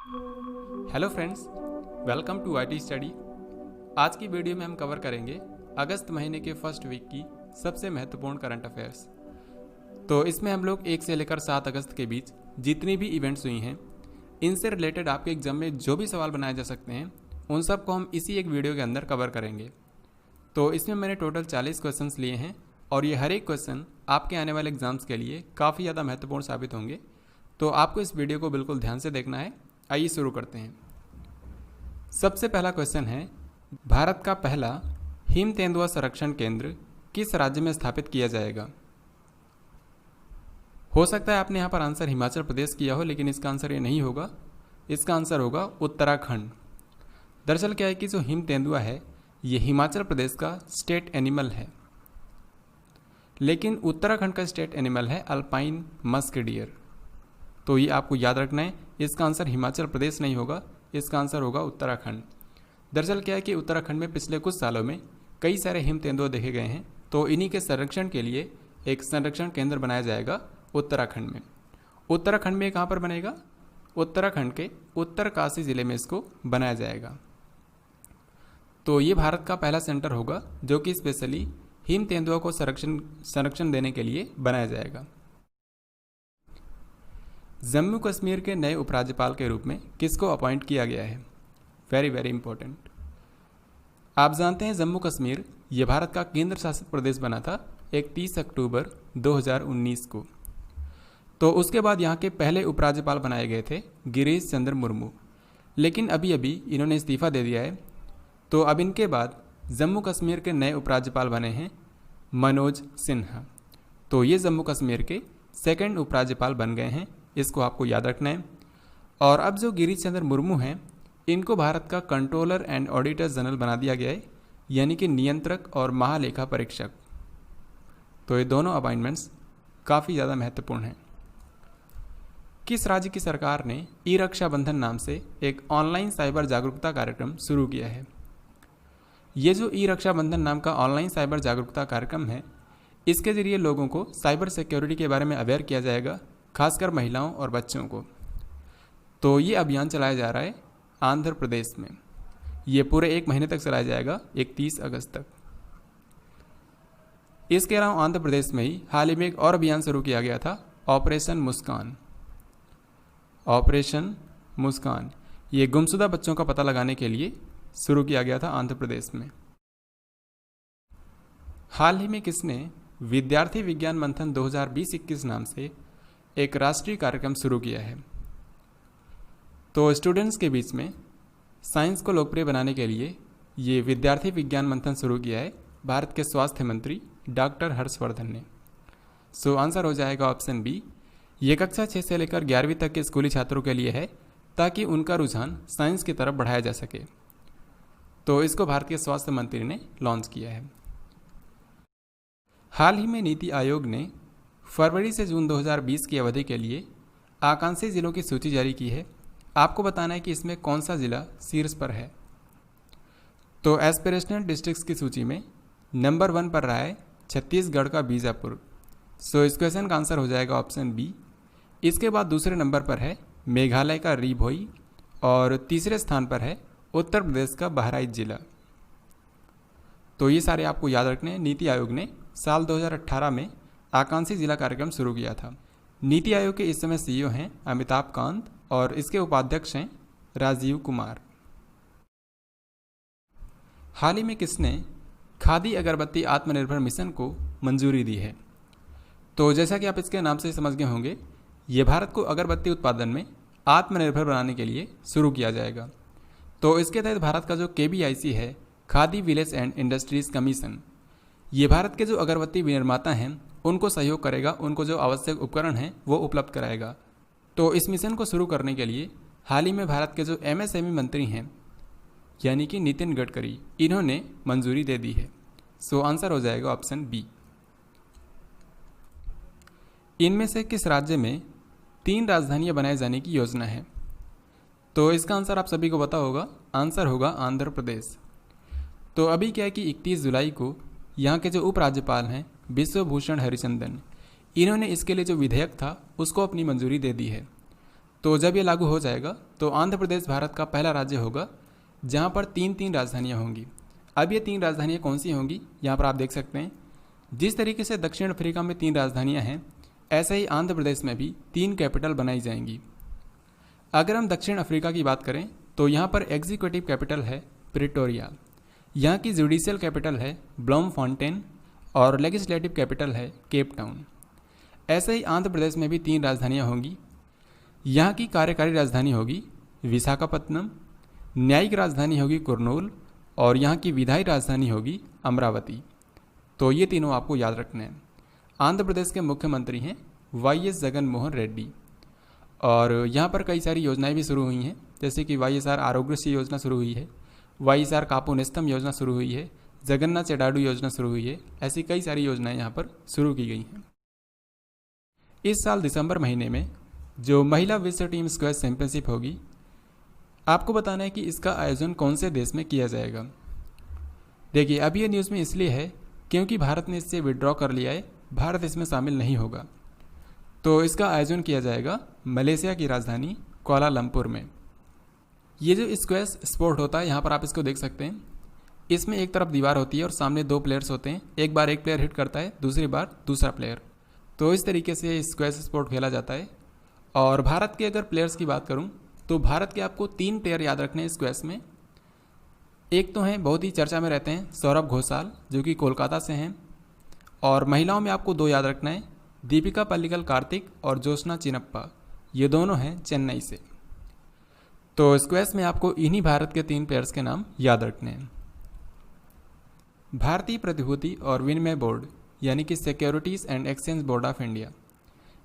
Hello friends, welcome to IT study. आज की video में हम कवर करेंगे अगस्त महीने के फर्स्ट वीक की सबसे महत्वपूर्ण करंट अफेयर्स। तो इसमें हम लोग 1 से लेकर 7 अगस्त के बीच जितनी भी इवेंट्स हुई हैं, इनसे रिलेटेड आपके एग्जाम में जो भी सवाल बनाए जा सकते हैं, उन सब को हम इसी एक वीडियो के अंदर कवर करेंगे। तो इसमें मैंने टोटल 40 क्वेश्चंस लिए हैं और ये हर एक क्वेश्चन आपके आने वाले एग्जाम्स के लिए काफ़ी ज़्यादा महत्वपूर्ण साबित होंगे। तो आपको इस वीडियो को बिल्कुल ध्यान से देखना है। आइए शुरू करते हैं। सबसे पहला क्वेश्चन है, भारत का पहला हिम तेंदुआ संरक्षण केंद्र किस राज्य में स्थापित किया जाएगा? हो सकता है आपने यहाँ पर आंसर हिमाचल प्रदेश किया हो, लेकिन इसका आंसर ये नहीं होगा। इसका आंसर होगा उत्तराखंड। दरअसल क्या है कि जो हिम तेंदुआ है ये हिमाचल प्रदेश का स्टेट एनिमल है, लेकिन उत्तराखंड का स्टेट एनिमल है अल्पाइन मस्क डियर। तो ये आपको याद रखना है, इसका आंसर हिमाचल प्रदेश नहीं होगा, इसका आंसर होगा उत्तराखंड। दरअसल क्या है कि उत्तराखंड में पिछले कुछ सालों में कई सारे हिम तेंदुए देखे गए हैं, तो इन्हीं के संरक्षण के लिए एक संरक्षण केंद्र बनाया जाएगा उत्तराखंड में। उत्तराखंड में कहाँ पर बनेगा? उत्तराखंड के उत्तरकाशी जिले में इसको बनाया जाएगा। तो ये भारत का पहला सेंटर होगा जो कि स्पेशली हिम तेंदुआ को संरक्षण देने के लिए बनाया जाएगा। जम्मू कश्मीर के नए उपराज्यपाल के रूप में किसको अपॉइंट किया गया है? Very very important. आप जानते हैं जम्मू कश्मीर ये भारत का केंद्र शासित प्रदेश बना था 31 अक्टूबर 2019 को। तो उसके बाद यहाँ के पहले उपराज्यपाल बनाए गए थे गिरीश चंद्र मुर्मू, लेकिन अभी अभी इन्होंने इस्तीफा दे दिया है। तो अब इनके बाद जम्मू कश्मीर के नए उपराज्यपाल बने हैं मनोज सिन्हा। तो ये जम्मू कश्मीर के सेकंड उपराज्यपाल बन गए हैं, इसको आपको याद रखना है। और अब जो गिरीश चंद्र मुर्मू हैं, इनको भारत का कंट्रोलर एंड ऑडिटर जनरल बना दिया गया है, यानी कि नियंत्रक और महालेखा परीक्षक। तो ये दोनों अपॉइंटमेंट्स काफ़ी ज़्यादा महत्वपूर्ण हैं। किस राज्य की सरकार ने ई रक्षाबंधन नाम से एक ऑनलाइन साइबर जागरूकता कार्यक्रम शुरू किया है? ये जो ई रक्षाबंधन नाम का ऑनलाइन साइबर जागरूकता कार्यक्रम है, इसके जरिए लोगों को साइबर सिक्योरिटी के बारे में अवेयर किया जाएगा, खासकर महिलाओं और बच्चों को। तो ये अभियान चलाया जा रहा है आंध्र प्रदेश में। ये पूरे 1 महीने तक चलाया जाएगा, 31 अगस्त तक। इसके अलावा आंध्र प्रदेश में ही हाल ही में एक और अभियान शुरू किया गया था, ऑपरेशन मुस्कान। ऑपरेशन मुस्कान ये गुमशुदा बच्चों का पता लगाने के लिए शुरू किया गया था आंध्र प्रदेश में। हाल ही में किसने विद्यार्थी विज्ञान मंथन 2020-21 नाम से एक राष्ट्रीय कार्यक्रम शुरू किया है? तो स्टूडेंट्स के बीच में साइंस को लोकप्रिय बनाने के लिए ये विद्यार्थी विज्ञान मंथन शुरू किया है भारत के स्वास्थ्य मंत्री डॉक्टर हर्षवर्धन ने। सो आंसर हो जाएगा ऑप्शन बी। ये कक्षा 6 से लेकर 11वीं तक के स्कूली छात्रों के लिए है, ताकि उनका रुझान साइंस की तरफ बढ़ाया जा सके। तो इसको भारत के स्वास्थ्य मंत्री ने लॉन्च किया है। हाल ही में नीति आयोग ने फरवरी से जून 2020 की अवधि के लिए आकांक्षी जिलों की सूची जारी की है। आपको बताना है कि इसमें कौन सा जिला शीर्ष पर है। तो एस्पिरेशनल डिस्ट्रिक्ट्स की सूची में नंबर 1 पर रहा है छत्तीसगढ़ का बीजापुर। सो इस क्वेश्चन का आंसर हो जाएगा ऑप्शन बी। इसके बाद दूसरे नंबर पर है मेघालय का री भोई और तीसरे स्थान पर है उत्तर प्रदेश का बहराइच जिला। तो ये सारे आपको याद रखने हैं। नीति आयोग ने साल 2018 में आकांक्षी जिला कार्यक्रम शुरू किया था। नीति आयोग के इस समय सीईओ हैं अमिताभ कांत और इसके उपाध्यक्ष हैं राजीव कुमार। हाल ही में किसने खादी अगरबत्ती आत्मनिर्भर मिशन को मंजूरी दी है? तो जैसा कि आप इसके नाम से समझ गए होंगे, ये भारत को अगरबत्ती उत्पादन में आत्मनिर्भर बनाने के लिए शुरू किया जाएगा। तो इसके तहत भारत का जो KVIC है, khadi village and industries commission, ये भारत के जो अगरबत्ती विनिर्माता हैं उनको सहयोग करेगा, उनको जो आवश्यक उपकरण हैं वो उपलब्ध कराएगा। तो इस मिशन को शुरू करने के लिए हाल ही में भारत के जो MSME मंत्री हैं, यानी कि नितिन गडकरी, इन्होंने मंजूरी दे दी है। सो आंसर हो जाएगा ऑप्शन बी। इनमें से किस राज्य में 3 राजधानियां बनाए जाने की योजना है? तो इसका आंसर आप सभी को पता होगा, आंसर होगा आंध्र प्रदेश। तो अभी क्या है कि 31 जुलाई को यहाँ के जो उपराज्यपाल हैं बिश्वभूषण हरिचंदन, इन्होंने इसके लिए जो विधेयक था उसको अपनी मंजूरी दे दी है। तो जब ये लागू हो जाएगा तो आंध्र प्रदेश भारत का पहला राज्य होगा जहाँ पर 3 राजधानियाँ होंगी। अब ये 3 राजधानियाँ कौन सी होंगी, यहाँ पर आप देख सकते हैं। जिस तरीके से दक्षिण अफ्रीका में 3 राजधानियाँ हैं, ऐसे ही आंध्र प्रदेश में भी 3 कैपिटल बनाई जाएंगी। अगर हम दक्षिण अफ्रीका की बात करें तो यहाँ पर एग्जीक्यूटिव कैपिटल है प्रिटोरिया, यहाँ की जुडिशियल कैपिटल है ब्लॉमफॉन्टेन और लेजिस्लेटिव कैपिटल है केप टाउन। ऐसे ही आंध्र प्रदेश में भी 3 राजधानियाँ होंगी। यहाँ की कार्यकारी राजधानी होगी विशाखापत्तनम, न्यायिक राजधानी होगी कुर्नूल और यहाँ की विधायी राजधानी होगी अमरावती। तो ये तीनों आपको याद रखने हैं। आंध्र प्रदेश के मुख्यमंत्री हैं YS जगन मोहन रेड्डी और यहाँ पर कई सारी योजनाएं भी शुरू हुई हैं, जैसे कि YSR आरोग्यश्री योजना शुरू हुई है, YSR कापू नेस्तम योजना शुरू हुई है, जगन्नाथ चेडाडू योजना शुरू हुई है। ऐसी कई सारी योजनाएं यहाँ पर शुरू की गई हैं। इस साल दिसंबर महीने में जो महिला विश्व टीम स्क्वैश चैंपियनशिप होगी, आपको बताना है कि इसका आयोजन कौन से देश में किया जाएगा। देखिए, अब ये न्यूज़ में इसलिए है क्योंकि भारत ने इससे विड्रॉ कर लिया है, भारत इसमें शामिल नहीं होगा। तो इसका आयोजन किया जाएगा मलेशिया की राजधानी कुआलालंपुर में। ये जो स्क्वैश स्पोर्ट होता है, यहाँ पर आप इसको देख सकते हैं। इसमें एक तरफ दीवार होती है और सामने 2 प्लेयर्स होते हैं। एक बार एक प्लेयर हिट करता है, दूसरी बार दूसरा प्लेयर। तो इस तरीके से स्क्वैश स्पोर्ट खेला जाता है। और भारत के अगर प्लेयर्स की बात करूं तो भारत के आपको 3 प्लेयर याद रखने हैं स्क्वैश में। एक तो हैं, बहुत ही चर्चा में रहते हैं, सौरभ घोषाल जो कि कोलकाता से हैं। और महिलाओं में आपको 2 याद रखना है, दीपिका पल्लिकल कार्तिक और ज्योत्सना चिनप्पा, ये दोनों हैं चेन्नई से। तो स्क्वैश में आपको इन्हीं भारत के 3 प्लेयर्स के नाम याद रखने हैं। भारतीय प्रतिभूति और विनिमय बोर्ड यानी कि securities and exchange board of India,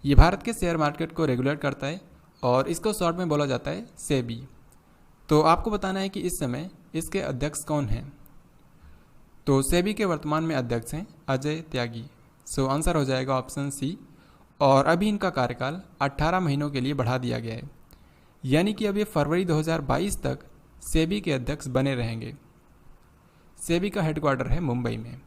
ये भारत के शेयर मार्केट को रेगुलेट करता है और इसको शॉर्ट में बोला जाता है सेबी। तो आपको बताना है कि इस समय इसके अध्यक्ष कौन हैं। तो सेबी के वर्तमान में अध्यक्ष हैं अजय त्यागी। सो आंसर हो जाएगा ऑप्शन सी। और अभी इनका कार्यकाल 18 महीनों के लिए बढ़ा दिया गया है, यानी कि अब ये फरवरी 2022 तक सेबी के अध्यक्ष बने रहेंगे। सेबी का हेडक्वार्टर है मुंबई में।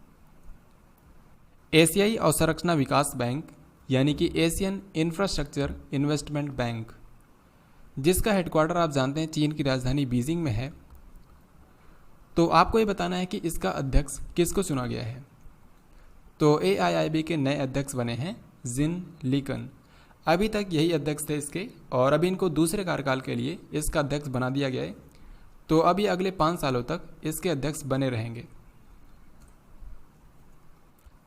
एशियाई अवसंरचना विकास बैंक यानी कि एशियन इंफ्रास्ट्रक्चर इन्वेस्टमेंट बैंक, जिसका हेडक्वार्टर आप जानते हैं चीन की राजधानी बीजिंग में है। तो आपको ये बताना है कि इसका अध्यक्ष किसको चुना गया है। तो AIIB के नए अध्यक्ष बने हैं जिन लीकन। अभी तक यही अध्यक्ष थे इसके, और अभी इनको दूसरे कार्यकाल के लिए इसका अध्यक्ष बना दिया गया है। तो अब ये अगले 5 सालों तक इसके अध्यक्ष बने रहेंगे।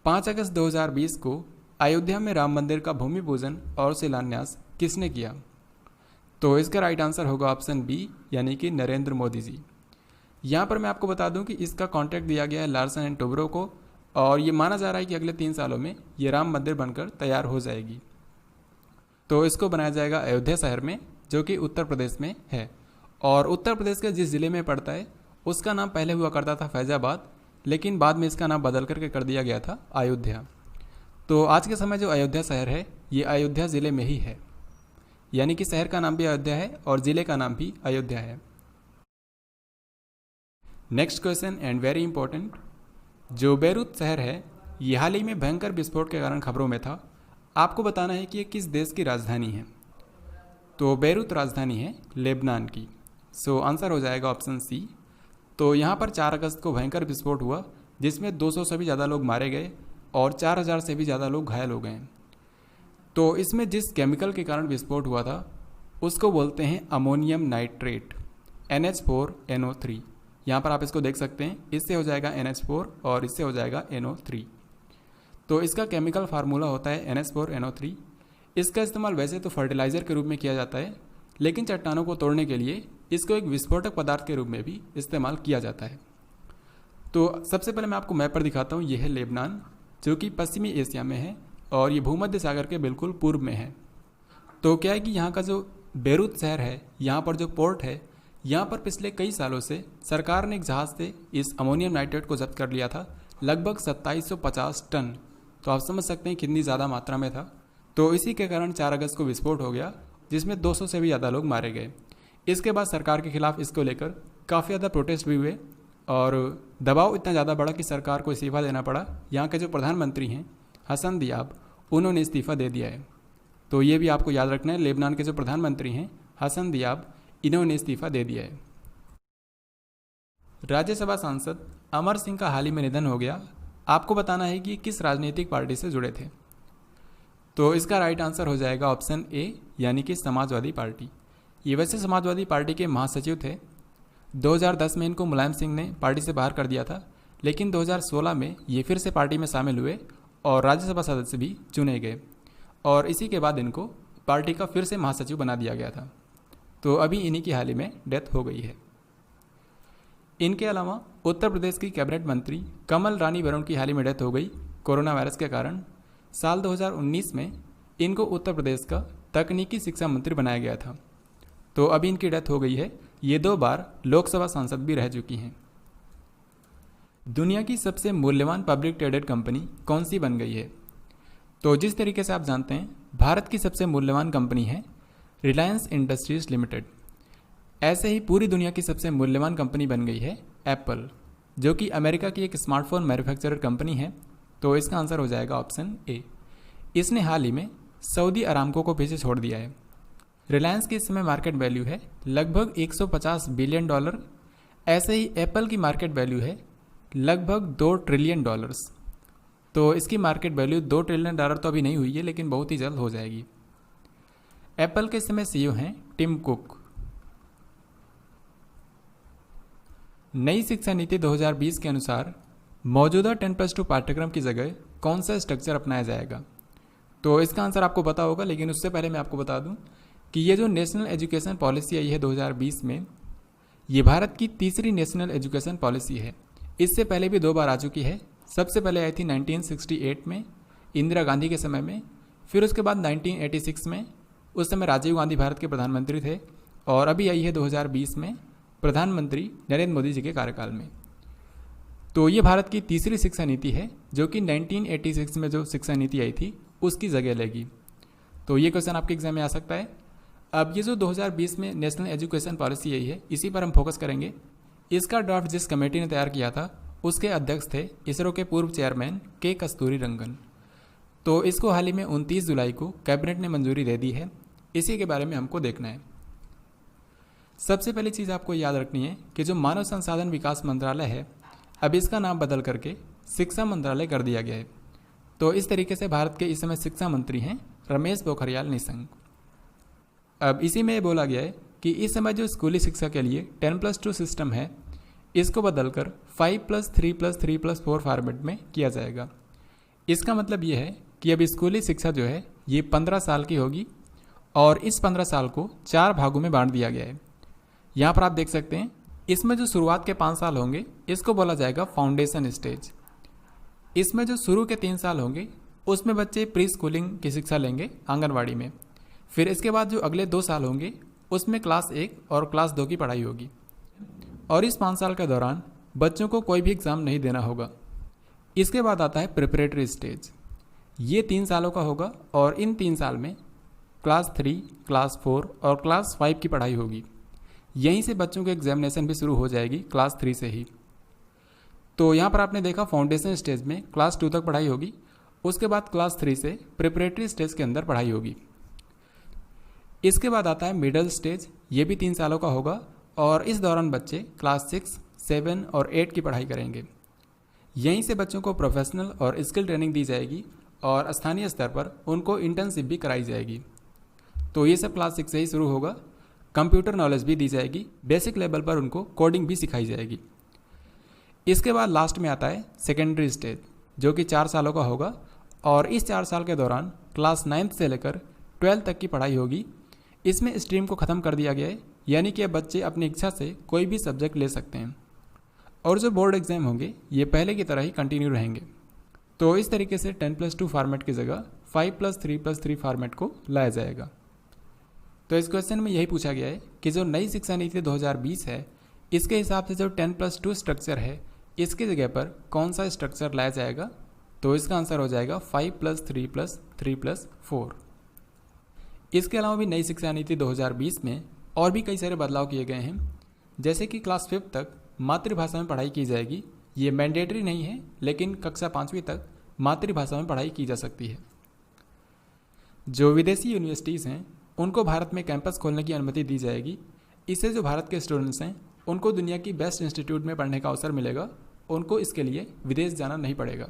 5 अगस्त 2020 को अयोध्या में राम मंदिर का भूमि पूजन और शिलान्यास किसने किया। तो इसका राइट आंसर होगा ऑप्शन बी, यानी कि नरेंद्र मोदी जी। यहाँ पर मैं आपको बता दूं कि इसका कॉन्ट्रैक्ट दिया गया है लार्सन एंड टोब्रो को, और ये माना जा रहा है कि अगले 3 सालों में ये राम मंदिर बनकर तैयार हो जाएगी। तो इसको बनाया जाएगा अयोध्या शहर में, जो कि उत्तर प्रदेश में है। और उत्तर प्रदेश के जिस ज़िले में पड़ता है उसका नाम पहले हुआ करता था फैज़ाबाद, लेकिन बाद में इसका नाम बदल करके कर दिया गया था अयोध्या। तो आज के समय जो अयोध्या शहर है ये अयोध्या ज़िले में ही है, यानी कि शहर का नाम भी अयोध्या है और ज़िले का नाम भी अयोध्या है। Next question and very important, जो बेरूत शहर है ये हाल ही में भयंकर विस्फोट के कारण खबरों में था। आपको बताना है कि ये किस देश की राजधानी है। तो बेरूत राजधानी है लेबनान की। सो आंसर हो जाएगा ऑप्शन सी। तो यहाँ पर 4 अगस्त को भयंकर विस्फोट हुआ, जिसमें 200 से भी ज़्यादा लोग मारे गए और 4000 से भी ज़्यादा लोग घायल हो गए। तो इसमें जिस केमिकल के कारण विस्फोट हुआ था उसको बोलते हैं अमोनियम नाइट्रेट, NH4NO3। यहाँ पर आप इसको देख सकते हैं, इससे हो जाएगा NH4 और इससे हो जाएगा NO3। तो इसका केमिकल फार्मूला होता है NH4NO3। इसका इस्तेमाल वैसे तो फर्टिलाइज़र के रूप में किया जाता है, लेकिन चट्टानों को तोड़ने के लिए इसको एक विस्फोटक पदार्थ के रूप में भी इस्तेमाल किया जाता है। तो सबसे पहले मैं आपको मैप पर दिखाता हूँ। ये है लेबनान, जो कि पश्चिमी एशिया में है और ये भूमध्य सागर के बिल्कुल पूर्व में है। तो क्या है कि यहाँ का जो बेरूत शहर है, यहाँ पर जो पोर्ट है, यहाँ पर पिछले कई सालों से सरकार ने एक जहाज़ से इस अमोनियम नाइट्रेट को जब्त कर लिया था, लगभग 2750 टन। तो आप समझ सकते हैं कितनी ज़्यादा मात्रा में था। तो इसी के कारण 4 अगस्त को विस्फोट हो गया, जिसमें 200 से भी ज़्यादा लोग मारे गए। इसके बाद सरकार के खिलाफ इसको लेकर काफ़ी ज़्यादा प्रोटेस्ट भी हुए और दबाव इतना ज़्यादा बढ़ा कि सरकार को इस्तीफा देना पड़ा। यहाँ के जो प्रधानमंत्री हैं हसन दियाब, उन्होंने इस्तीफा दे दिया है। तो ये भी आपको याद रखना है, लेबनान के जो प्रधानमंत्री हैं हसन दियाब, इन्होंने इस्तीफा दे दिया है। राज्यसभा सांसद अमर सिंह का हाल ही में निधन हो गया। आपको बताना है कि किस राजनीतिक पार्टी से जुड़े थे। तो इसका राइट आंसर हो जाएगा ऑप्शन ए, यानी कि समाजवादी पार्टी। ये वैसे समाजवादी पार्टी के महासचिव थे। 2010 में इनको मुलायम सिंह ने पार्टी से बाहर कर दिया था, लेकिन 2016 में ये फिर से पार्टी में शामिल हुए और राज्यसभा सदस्य भी चुने गए, और इसी के बाद इनको पार्टी का फिर से महासचिव बना दिया गया था। तो अभी इन्हीं की हाल ही में डेथ हो गई है। इनके अलावा उत्तर प्रदेश की कैबिनेट मंत्री कमल रानी वरुण की हाल ही में डेथ हो गई कोरोना वायरस के कारण। साल 2019 में इनको उत्तर प्रदेश का तकनीकी शिक्षा मंत्री बनाया गया था। तो अभी इनकी डेथ हो गई है। ये 2 बार लोकसभा सांसद भी रह चुकी हैं। दुनिया की सबसे मूल्यवान पब्लिक ट्रेडेड कंपनी कौन सी बन गई है? तो जिस तरीके से आप जानते हैं, भारत की सबसे मूल्यवान कंपनी है रिलायंस इंडस्ट्रीज लिमिटेड। ऐसे ही पूरी दुनिया की सबसे मूल्यवान कंपनी बन गई है एप्पल, जो कि अमेरिका की एक स्मार्टफोन मैन्युफैक्चरर कंपनी है। तो इसका आंसर हो जाएगा ऑप्शन ए। इसने हाल ही में सऊदी अरामको को पीछे छोड़ दिया है। रिलायंस की इस समय मार्केट वैल्यू है लगभग $150 बिलियन। ऐसे ही एप्पल की मार्केट वैल्यू है लगभग $2 ट्रिलियन। तो इसकी मार्केट वैल्यू $2 ट्रिलियन तो अभी नहीं हुई है, लेकिन बहुत ही जल्द हो जाएगी। एप्पल के इस समय सीईओ हैं टिम कुक। नई शिक्षा नीति 2020 के अनुसार मौजूदा 10+2 पाठ्यक्रम की जगह कौन सा स्ट्रक्चर अपनाया जाएगा? तो इसका आंसर आपको पता होगा, लेकिन उससे पहले मैं आपको बता दूं कि ये जो नेशनल एजुकेशन पॉलिसी आई है 2020 में, ये भारत की तीसरी नेशनल एजुकेशन पॉलिसी है। इससे पहले भी 2 बार आ चुकी है। सबसे पहले आई थी 1968 में इंदिरा गांधी के समय में, फिर उसके बाद 1986 में, उस समय राजीव गांधी भारत के प्रधानमंत्री थे, और अभी आई है 2020 में प्रधानमंत्री नरेंद्र मोदी जी के कार्यकाल में। तो ये भारत की तीसरी शिक्षा नीति है, जो कि 1986 में जो शिक्षा नीति आई थी उसकी जगह लेगी। तो ये क्वेश्चन आपके एग्जाम में आ सकता है। अब ये जो 2020 में नेशनल एजुकेशन पॉलिसी आई है, इसी पर हम फोकस करेंगे। इसका ड्राफ्ट जिस कमेटी ने तैयार किया था उसके अध्यक्ष थे इसरो के पूर्व चेयरमैन के कस्तूरी रंगन। तो इसको हाल ही में 29 जुलाई को कैबिनेट ने मंजूरी दे दी है। इसी के बारे में हमको देखना है। सबसे पहली चीज़ आपको याद रखनी है कि जो मानव संसाधन विकास मंत्रालय है, अब इसका नाम बदल करके शिक्षा मंत्रालय कर दिया गया है। तो इस तरीके से भारत के इस समय शिक्षा मंत्री हैं रमेश पोखरियाल निशंक। अब इसी में बोला गया है कि इस समय जो स्कूली शिक्षा के लिए 10+2 सिस्टम है, इसको बदलकर 5+3+3+4 फॉर्मेट में किया जाएगा। इसका मतलब ये है कि अब स्कूली शिक्षा जो है ये 15 साल की होगी, और इस 15 साल को 4 भागों में बांट दिया गया है। यहाँ पर आप देख सकते हैं, इसमें जो शुरुआत के 5 साल होंगे इसको बोला जाएगा फाउंडेशन स्टेज। इसमें जो शुरू के 3 साल होंगे उसमें बच्चे प्री स्कूलिंग की शिक्षा लेंगे आंगनवाड़ी में। फिर इसके बाद जो अगले 2 साल होंगे उसमें क्लास 1 और क्लास 2 की पढ़ाई होगी, और इस 5 साल के दौरान बच्चों को कोई भी एग्ज़ाम नहीं देना होगा। इसके बाद आता है प्रिपरेटरी स्टेज। ये 3 सालों का होगा, और इन 3 साल में क्लास 3, क्लास 4 और क्लास 5 की पढ़ाई होगी। यहीं से बच्चों की एग्जामिनेशन भी शुरू हो जाएगी क्लास 3 से ही। तो यहाँ पर आपने देखा फाउंडेशन स्टेज में क्लास 2 तक पढ़ाई होगी, उसके बाद क्लास 3 से प्रिपरेटरी स्टेज के अंदर पढ़ाई होगी। इसके बाद आता है मिडिल स्टेज। ये भी 3 सालों का होगा, और इस दौरान बच्चे क्लास 6, 7 और 8 की पढ़ाई करेंगे। यहीं से बच्चों को प्रोफेशनल और स्किल ट्रेनिंग दी जाएगी, और स्थानीय स्तर पर उनको इंटर्नशिप भी कराई जाएगी। तो ये सब क्लास 6 से ही शुरू होगा। कंप्यूटर नॉलेज भी दी जाएगी, बेसिक लेवल पर उनको कोडिंग भी सिखाई जाएगी। इसके बाद लास्ट में आता है सेकेंडरी स्टेज, जो कि 4 सालों का होगा, और इस 4 साल के दौरान क्लास 9 से लेकर 12 तक की पढ़ाई होगी। इसमें स्ट्रीम को ख़त्म कर दिया गया है, यानी कि अब बच्चे अपनी इच्छा से कोई भी सब्जेक्ट ले सकते हैं, और जो बोर्ड एग्जाम होंगे ये पहले की तरह ही कंटिन्यू रहेंगे। तो इस तरीके से 10+2 फॉर्मेट की जगह 5+3+3 फॉर्मेट को लाया जाएगा। तो इस क्वेश्चन में यही पूछा गया है कि जो नई शिक्षा नीति 2020 है, इसके हिसाब से जो 10+2 स्ट्रक्चर है, इसकी जगह पर कौन सा स्ट्रक्चर लाया जाएगा? तो इसका आंसर हो जाएगा 5+3+3+4। इसके अलावा भी नई शिक्षा नीति 2020 में और भी कई सारे बदलाव किए गए हैं, जैसे कि क्लास 5 तक मातृभाषा में पढ़ाई की जाएगी। ये मैंडेटरी नहीं है, लेकिन कक्षा 5वीं तक मातृभाषा में पढ़ाई की जा सकती है। जो विदेशी यूनिवर्सिटीज़ हैं उनको भारत में कैंपस खोलने की अनुमति दी जाएगी। इससे जो भारत के स्टूडेंट्स हैं उनको दुनिया की बेस्ट इंस्टीट्यूट में पढ़ने का अवसर मिलेगा, उनको इसके लिए विदेश जाना नहीं पड़ेगा।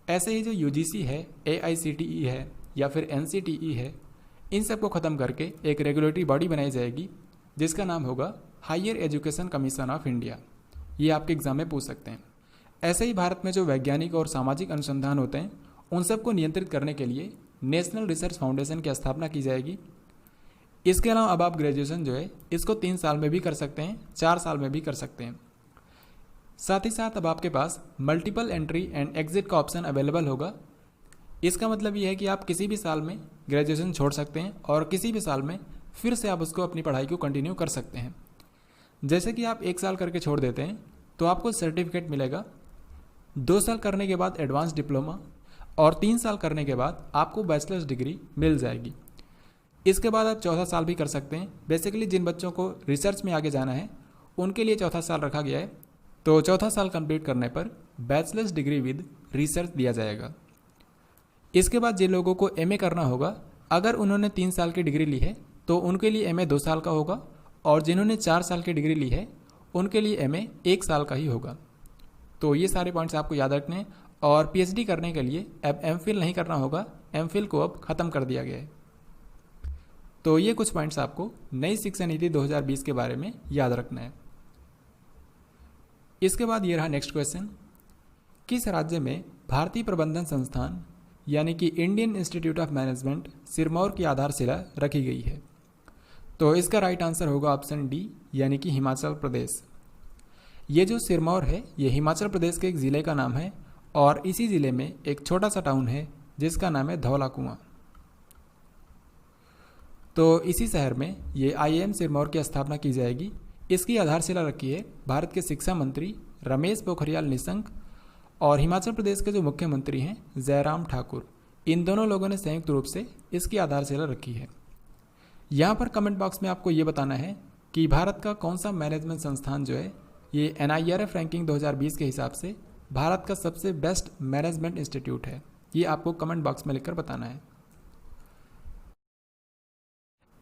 ऐसे ही जो यूजीसी है, AICTE है या फिर NCTE है, इन सबको ख़त्म करके एक रेगुलेटरी बॉडी बनाई जाएगी जिसका नाम होगा Higher Education Commission of India. ये आपके एग्जाम में पूछ सकते हैं। ऐसे ही भारत में जो वैज्ञानिक और सामाजिक अनुसंधान होते हैं उन सबको नियंत्रित करने के लिए नेशनल रिसर्च फाउंडेशन की स्थापना की जाएगी। इसके अलावा अब आप ग्रेजुएशन जो है इसको 3 साल में भी कर सकते हैं, 4 साल में भी कर सकते हैं। साथ ही साथ अब आपके पास मल्टीपल एंट्री एंड एग्जिट का ऑप्शन अवेलेबल होगा। इसका मतलब ये है कि आप किसी भी साल में ग्रेजुएशन छोड़ सकते हैं और किसी भी साल में फिर से आप उसको अपनी पढ़ाई को कंटिन्यू कर सकते हैं। जैसे कि आप 1 साल करके छोड़ देते हैं तो आपको सर्टिफिकेट मिलेगा, 2 साल करने के बाद एडवांस डिप्लोमा और 3 साल करने के बाद आपको बैचलर्स डिग्री मिल जाएगी। इसके बाद आप चौथा साल भी कर सकते हैं। बेसिकली जिन बच्चों को रिसर्च में आगे जाना है उनके लिए चौथा साल रखा गया है। तो चौथा साल कंप्लीट करने पर बैचलर्स डिग्री विद रिसर्च दिया जाएगा। इसके बाद जिन लोगों को MA करना होगा, अगर उन्होंने 3 साल की डिग्री ली है तो उनके लिए MA 2 साल का होगा और जिन्होंने 4 साल की डिग्री ली है उनके लिए MA 1 साल का ही होगा। तो ये सारे पॉइंट्स आपको याद रखने हैं। और PhD करने के लिए अब MPhil नहीं करना होगा, MPhil को अब ख़त्म कर दिया गया है। तो ये कुछ पॉइंट्स आपको नई शिक्षा नीति 2020 के बारे में याद रखना है। इसके बाद ये रहा नेक्स्ट क्वेश्चन, किस राज्य में भारतीय प्रबंधन संस्थान यानी कि Indian institute of management Sirmaur की आधारशिला रखी गई है? तो इसका राइट आंसर होगा ऑप्शन डी यानी कि हिमाचल प्रदेश। ये जो सिरमौर है ये हिमाचल प्रदेश के एक ज़िले का नाम है और इसी ज़िले में एक छोटा सा टाउन है जिसका नाम है धौला कुआं। तो इसी शहर में ये IIM सिरमौर की स्थापना की जाएगी। इसकी आधारशिला रखी है भारत के शिक्षा मंत्री रमेश पोखरियाल निशंक और हिमाचल प्रदेश के जो मुख्यमंत्री हैं जयराम ठाकुर। इन दोनों लोगों ने संयुक्त रूप से इसकी आधारशिला रखी है। यहाँ पर कमेंट बॉक्स में आपको ये बताना है कि भारत का कौन सा मैनेजमेंट संस्थान जो है ये NIRF रैंकिंग 2020 के हिसाब से भारत का सबसे बेस्ट मैनेजमेंट इंस्टीट्यूट है। ये आपको कमेंट बॉक्स में लिखकर बताना है।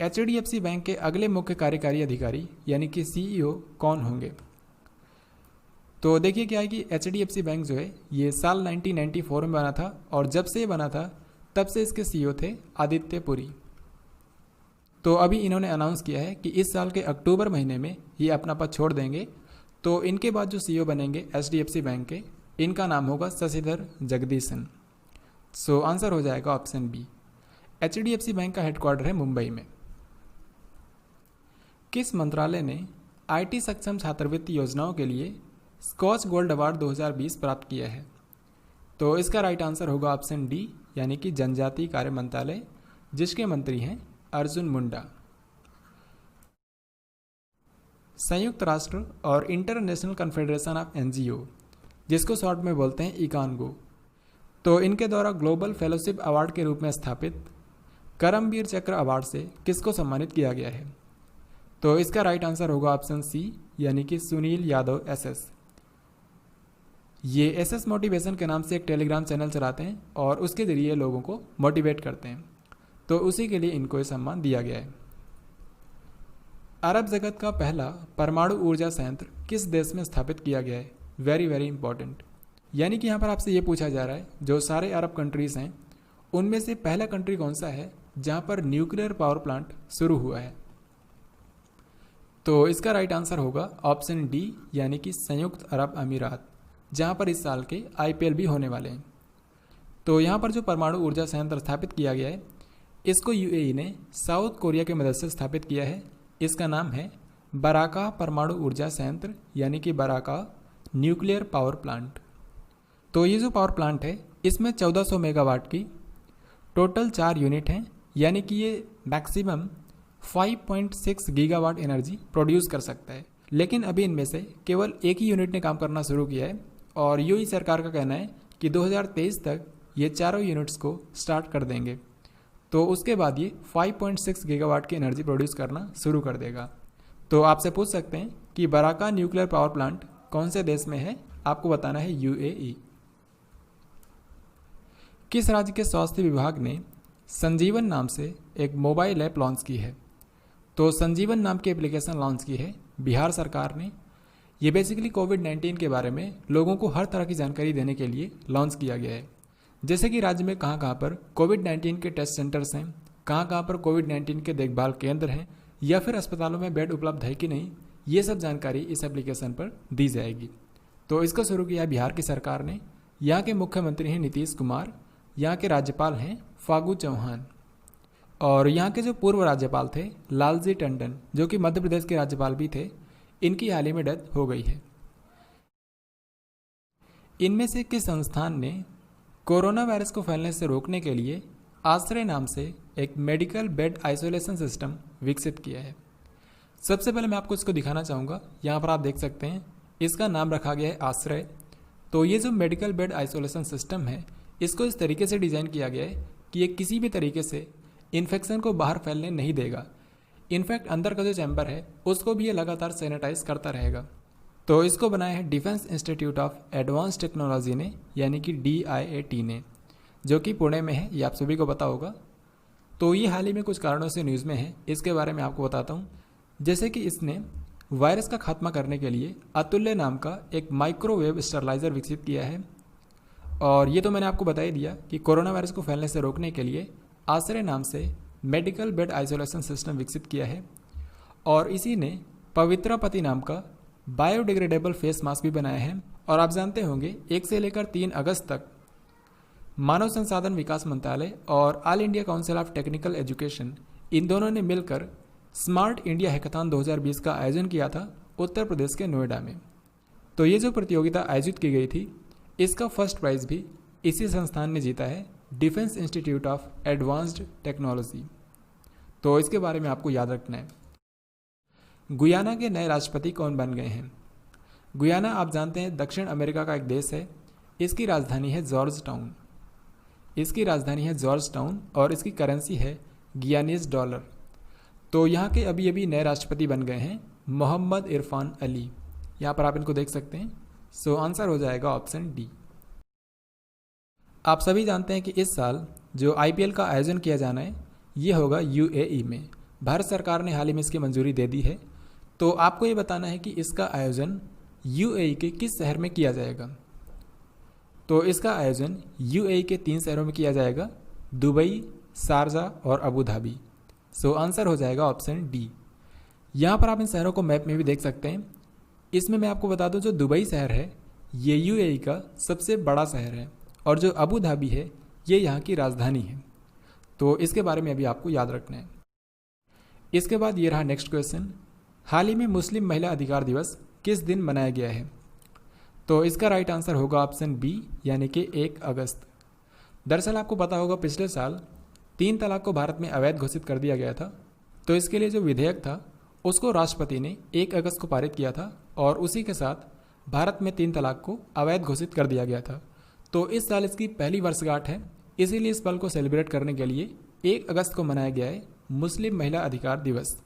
HDFC बैंक के अगले मुख्य कार्यकारी अधिकारी यानी कि CEO कौन होंगे? तो देखिए क्या है कि HDFC बैंक जो है ये साल 1994 में बना था और जब से ये बना था तब से इसके CEO थे आदित्य पुरी। तो अभी इन्होंने अनाउंस किया है कि इस साल के अक्टूबर महीने में ये अपना पद छोड़ देंगे। तो इनके बाद जो CEO बनेंगे HDFC बैंक के, इनका नाम होगा शशिधर जगदीशन। सो आंसर हो जाएगा ऑप्शन बी। HDFC बैंक का हेडक्वार्टर है मुंबई में। किस मंत्रालय ने IT सक्षम छात्रवृत्ति योजनाओं के लिए स्कॉच गोल्ड अवार्ड 2020 प्राप्त किया है? तो इसका राइट आंसर होगा ऑप्शन डी यानी कि जनजातीय कार्य मंत्रालय, जिसके मंत्री हैं अर्जुन मुंडा। संयुक्त राष्ट्र और इंटरनेशनल कन्फेडरेशन ऑफ NGO, जिसको शॉर्ट में बोलते हैं इकानगो, तो इनके द्वारा ग्लोबल फेलोशिप अवार्ड के रूप में स्थापित करमवीर चक्र अवार्ड से किसको सम्मानित किया गया है? तो इसका राइट आंसर होगा ऑप्शन सी यानी कि सुनील यादव SS। ये SS मोटिवेशन के नाम से एक टेलीग्राम चैनल चलाते हैं और उसके ज़रिए लोगों को मोटिवेट करते हैं। तो उसी के लिए इनको ये सम्मान दिया गया है। अरब जगत का पहला परमाणु ऊर्जा संयंत्र किस देश में स्थापित किया गया है? Very very important. यानी कि यहाँ पर आपसे ये पूछा जा रहा है जो सारे अरब कंट्रीज़ हैं उनमें से पहला कंट्री कौन सा है जहाँ पर न्यूक्लियर पावर प्लांट शुरू हुआ है? तो इसका राइट आंसर होगा ऑप्शन डी यानी कि संयुक्त अरब अमीरात, जहाँ पर इस साल के IPL भी होने वाले हैं। तो यहाँ पर जो परमाणु ऊर्जा संयंत्र स्थापित किया गया है इसको UAE ने साउथ कोरिया की मदद से स्थापित किया है। इसका नाम है बराका परमाणु ऊर्जा संयंत्र यानी कि बराका न्यूक्लियर पावर प्लांट। तो ये जो पावर प्लांट है इसमें 1400 मेगावाट की टोटल 4 यूनिट हैं, यानी कि ये मैक्सिमम 5.6 गीगावाट एनर्जी प्रोड्यूस कर सकता है। लेकिन अभी इनमें से केवल एक ही यूनिट ने काम करना शुरू किया है और UAE सरकार का कहना है कि 2023 तक ये चारों यूनिट्स को स्टार्ट कर देंगे। तो उसके बाद ये 5.6 गीगावाट की एनर्जी प्रोड्यूस करना शुरू कर देगा। तो आपसे पूछ सकते हैं कि बराका न्यूक्लियर पावर प्लांट कौन से देश में है? आपको बताना है UAE। किस राज्य के स्वास्थ्य विभाग ने संजीवन नाम से एक मोबाइल ऐप लॉन्च की है। तो संजीवन नाम की एप्लीकेशन लॉन्च की है बिहार सरकार ने। ये बेसिकली कोविड-19 के बारे में लोगों को हर तरह की जानकारी देने के लिए लॉन्च किया गया है। जैसे कि राज्य में कहाँ कहाँ पर कोविड-19 के टेस्ट सेंटर्स हैं, कहाँ कहाँ पर कोविड-19 के देखभाल केंद्र हैं, या फिर अस्पतालों में बेड उपलब्ध है कि नहीं, ये सब जानकारी इस एप्लीकेशन पर दी जाएगी। तो इसको शुरू किया बिहार की सरकार ने। यहाँ के मुख्यमंत्री हैं नीतीश कुमार, यहाँ के राज्यपाल हैं फागू चौहान, और यहाँ के जो पूर्व राज्यपाल थे लालजी टंडन, जो कि मध्य प्रदेश के राज्यपाल भी थे, इनकी हाल ही में डेथ हो गई है। इनमें से किस संस्थान ने कोरोना वायरस को फैलने से रोकने के लिए आश्रय नाम से एक मेडिकल बेड आइसोलेशन सिस्टम विकसित किया है? सबसे पहले मैं आपको इसको दिखाना चाहूँगा। यहाँ पर आप देख सकते हैं इसका नाम रखा गया है आश्रय। तो ये जो मेडिकल बेड आइसोलेशन सिस्टम है, इसको इस तरीके से डिज़ाइन किया गया है कि ये किसी भी तरीके से इन्फेक्शन को बाहर फैलने नहीं देगा। इनफैक्ट अंदर का जो चैम्बर है उसको भी ये लगातार सैनिटाइज करता रहेगा। तो इसको बनाया है defence institute of advance technology ने, यानी कि DIAT ने, जो कि पुणे में है। ये आप सभी को पता होगा। तो ये हाल ही में कुछ कारणों से न्यूज़ में है, इसके बारे में आपको बताता हूँ। जैसे कि इसने वायरस का खात्मा करने के लिए अतुल्य नाम का एक माइक्रोवेव स्टरलाइजर विकसित किया है। और ये तो मैंने आपको बता ही दिया कि कोरोना वायरस को फैलने से रोकने के लिए आश्रय नाम से मेडिकल बेड आइसोलेशन सिस्टम विकसित किया है। और इसी ने पवित्रापति नाम का बायोडिग्रेडेबल फेस मास्क भी बनाया है। और आप जानते होंगे 1 से लेकर 3 अगस्त तक मानव संसाधन विकास मंत्रालय और all India council of technical education, इन दोनों ने मिलकर स्मार्ट इंडिया हैकाथॉन 2020 का आयोजन किया था उत्तर प्रदेश के नोएडा में। तो ये जो प्रतियोगिता आयोजित की गई थी, इसका फर्स्ट प्राइज भी इसी संस्थान ने जीता है, defence institute of advanced technology. तो इसके बारे में आपको याद रखना है। गुयाना के नए राष्ट्रपति कौन बन गए हैं? गुयाना आप जानते हैं दक्षिण अमेरिका का एक देश है। इसकी राजधानी है जॉर्ज टाउन। और इसकी करेंसी है गियानीज डॉलर। तो यहाँ के अभी अभी नए राष्ट्रपति बन गए हैं मोहम्मद इरफान अली। यहाँ पर आप इनको देख सकते हैं। सो आंसर हो जाएगा ऑप्शन डी। आप सभी जानते हैं कि इस साल जो IPL का आयोजन किया जाना है, ये होगा UAE में। भारत सरकार ने हाल ही में इसकी मंजूरी दे दी है। तो आपको ये बताना है कि इसका आयोजन UAE के किस शहर में किया जाएगा। तो इसका आयोजन UAE के 3 शहरों में किया जाएगा, दुबई, शारजा और अबू धाबी। सो आंसर हो जाएगा ऑप्शन डी। यहाँ पर आप इन शहरों को मैप में भी देख सकते हैं। इसमें मैं आपको बता दूं, जो दुबई शहर है ये UAE का सबसे बड़ा शहर है, और जो अबू धाबी है ये यहाँ की राजधानी है। तो इसके बारे में अभी आपको याद रखना है। इसके बाद ये रहा नेक्स्ट क्वेश्चन। हाल ही में मुस्लिम महिला अधिकार दिवस किस दिन मनाया गया है? तो इसका राइट आंसर होगा ऑप्शन बी, यानी कि 1 अगस्त। दरअसल आपको पता होगा पिछले साल 3 तलाक को भारत में अवैध घोषित कर दिया गया था। तो इसके लिए जो विधेयक था उसको राष्ट्रपति ने 1 अगस्त को पारित किया था, और उसी के साथ भारत में 3 तलाक को अवैध घोषित कर दिया गया था। तो इस साल इसकी पहली वर्षगांठ है, इसीलिए इस पल को सेलिब्रेट करने के लिए 1 अगस्त को मनाया गया है मुस्लिम महिला अधिकार दिवस।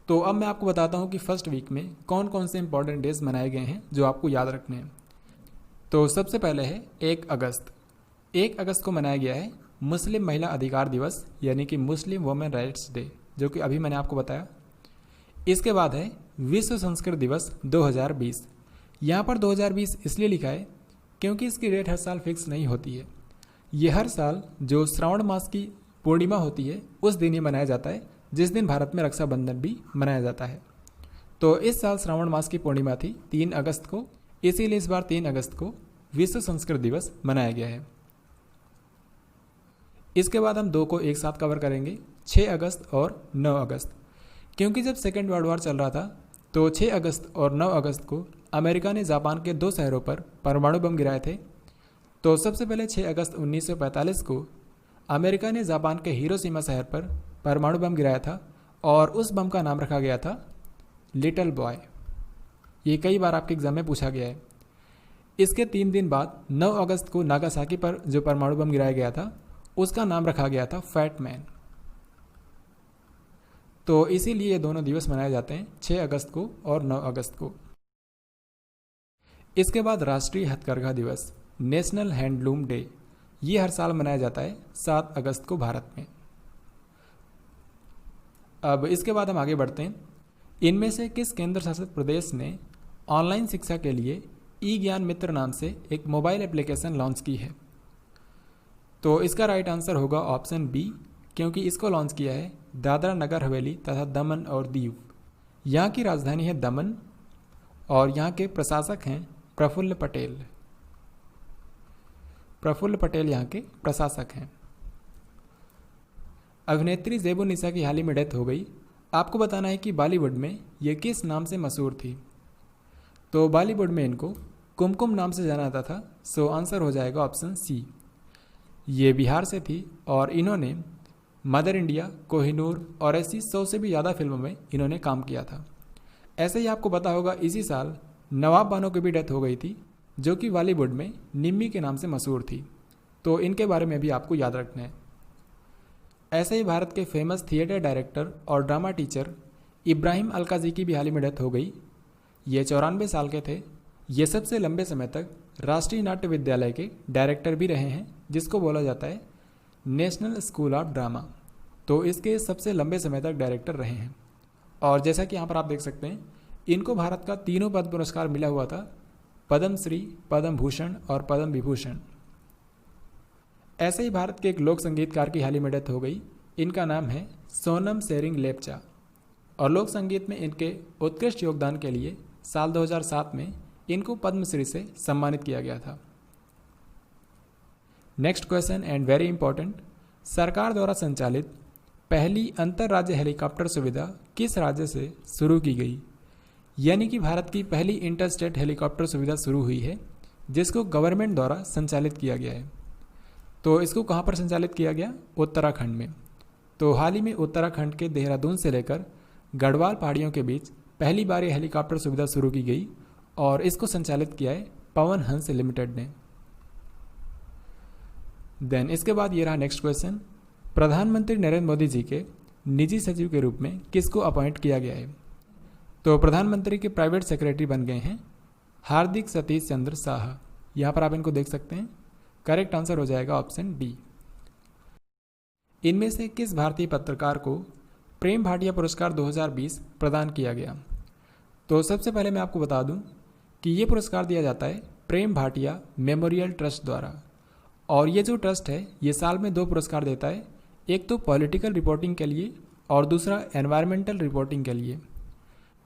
तो अब मैं आपको बताता हूँ कि फर्स्ट वीक में कौन कौन से इंपॉर्टेंट डेज मनाए गए हैं जो आपको याद रखने हैं। तो सबसे पहले है 1 अगस्त। 1 अगस्त को मनाया गया है मुस्लिम महिला अधिकार दिवस, यानी कि मुस्लिम वुमेन राइट्स डे, जो कि अभी मैंने आपको बताया। इसके बाद है विश्व संस्कृत दिवस 2020। यहाँ पर 2020 इसलिए लिखा है क्योंकि इसकी डेट हर साल फिक्स नहीं होती है। ये हर साल जो श्रावण मास की पूर्णिमा होती है उस दिन ये मनाया जाता है, जिस दिन भारत में रक्षाबंधन भी मनाया जाता है। तो इस साल श्रावण मास की पूर्णिमा थी 3 अगस्त को, इसीलिए इस बार 3 अगस्त को विश्व संस्कृत दिवस मनाया गया है। इसके बाद हम 2 को एक साथ कवर करेंगे, 6 अगस्त और 9 अगस्त। क्योंकि जब सेकेंड वर्ल्ड वॉर चल रहा था तो 6 अगस्त और 9 अगस्त को अमेरिका ने जापान के 2 शहरों पर परमाणु बम गिराए थे। तो सबसे पहले 6 अगस्त 1945 को अमेरिका ने जापान के हिरोशिमा शहर पर परमाणु बम गिराया था, और उस बम का नाम रखा गया था लिटिल बॉय। ये कई बार आपके एग्जाम में पूछा गया है। इसके 3 दिन बाद 9 अगस्त को नागासाकी पर जो परमाणु बम गिराया गया था उसका नाम रखा गया था फैट मैन। तो इसीलिए ये दोनों दिवस मनाए जाते हैं 6 अगस्त को और 9 अगस्त को। इसके बाद राष्ट्रीय हथकरघा दिवस, नेशनल हैंडलूम डे, ये हर साल मनाया जाता है 7 अगस्त को भारत में। अब इसके बाद हम आगे बढ़ते हैं। इनमें से किस केंद्र शासित प्रदेश ने ऑनलाइन शिक्षा के लिए ई ज्ञान मित्र नाम से एक मोबाइल एप्लीकेशन लॉन्च की है? तो इसका राइट आंसर होगा ऑप्शन बी, क्योंकि इसको लॉन्च किया है दादरा नगर हवेली तथा दमन और दीव। यहाँ की राजधानी है दमन और यहाँ के प्रशासक हैं प्रफुल्ल पटेल। प्रफुल्ल पटेल यहाँ के प्रशासक हैं। अभिनेत्री ज़ेबुन्निसा की हाल ही में डेथ हो गई। आपको बताना है कि बॉलीवुड में ये किस नाम से मशहूर थी? तो बॉलीवुड में इनको कुमकुम नाम से जाना जाता था। सो आंसर हो जाएगा ऑप्शन सी। ये बिहार से थी और इन्होंने मदर इंडिया, कोहिनूर और ऐसी 100 से भी ज़्यादा फिल्मों में इन्होंने काम किया था। ऐसे ही आपको पता होगा इसी साल नवाब बानो की भी डेथ हो गई थी, जो कि बॉलीवुड में निम्मी के नाम से मशहूर थी। तो इनके बारे में भी आपको याद रखना है। ऐसे ही भारत के फेमस थिएटर डायरेक्टर और ड्रामा टीचर इब्राहिम अलकाजी की भी हाल ही में डेथ हो गई। ये 94 साल के थे। ये सबसे लंबे समय तक राष्ट्रीय नाट्य विद्यालय के डायरेक्टर भी रहे हैं, जिसको बोला जाता है नेशनल स्कूल ऑफ ड्रामा। तो इसके सबसे लंबे समय तक डायरेक्टर रहे हैं। और जैसा कि यहाँ पर आप देख सकते हैं, इनको भारत का तीनों पद्म पुरस्कार मिला हुआ था, पद्म श्री, पद्म भूषण और पद्म विभूषण। ऐसे ही भारत के एक लोक संगीतकार की हाल ही में डेथ हो गई। इनका नाम है सोनम शेरिंग लेप्चा और लोक संगीत में इनके उत्कृष्ट योगदान के लिए साल 2007 में इनको पद्मश्री से सम्मानित किया गया था। Next question and very important, सरकार द्वारा संचालित पहली अंतर्राज्य हेलीकॉप्टर सुविधा किस राज्य से शुरू की गई? यानी कि भारत की पहली इंटरस्टेट हेलीकॉप्टर सुविधा शुरू हुई है, जिसको गवर्नमेंट द्वारा संचालित किया गया है। तो इसको कहाँ पर संचालित किया गया? उत्तराखंड में। तो हाल ही में उत्तराखंड के देहरादून से लेकर गढ़वाल पहाड़ियों के बीच पहली बार यह हेलीकॉप्टर सुविधा शुरू की गई और इसको संचालित किया है पवन हंस लिमिटेड ने। देन इसके बाद ये रहा नेक्स्ट क्वेश्चन, प्रधानमंत्री नरेंद्र मोदी जी के निजी सचिव के रूप में किसको अपॉइंट किया गया है? तो प्रधानमंत्री के प्राइवेट सेक्रेटरी बन गए हैं हार्दिक सतीश चंद्र शाह। यहाँ पर आप इनको देख सकते हैं। करेक्ट आंसर हो जाएगा ऑप्शन डी। इनमें से किस भारतीय पत्रकार को प्रेम भाटिया पुरस्कार 2020 प्रदान किया गया? तो सबसे पहले मैं आपको बता दूं कि ये पुरस्कार दिया जाता है प्रेम भाटिया मेमोरियल ट्रस्ट द्वारा। और ये जो ट्रस्ट है ये साल में 2 पुरस्कार देता है, एक तो पॉलिटिकल रिपोर्टिंग के लिए और दूसरा एनवायरमेंटल रिपोर्टिंग के लिए।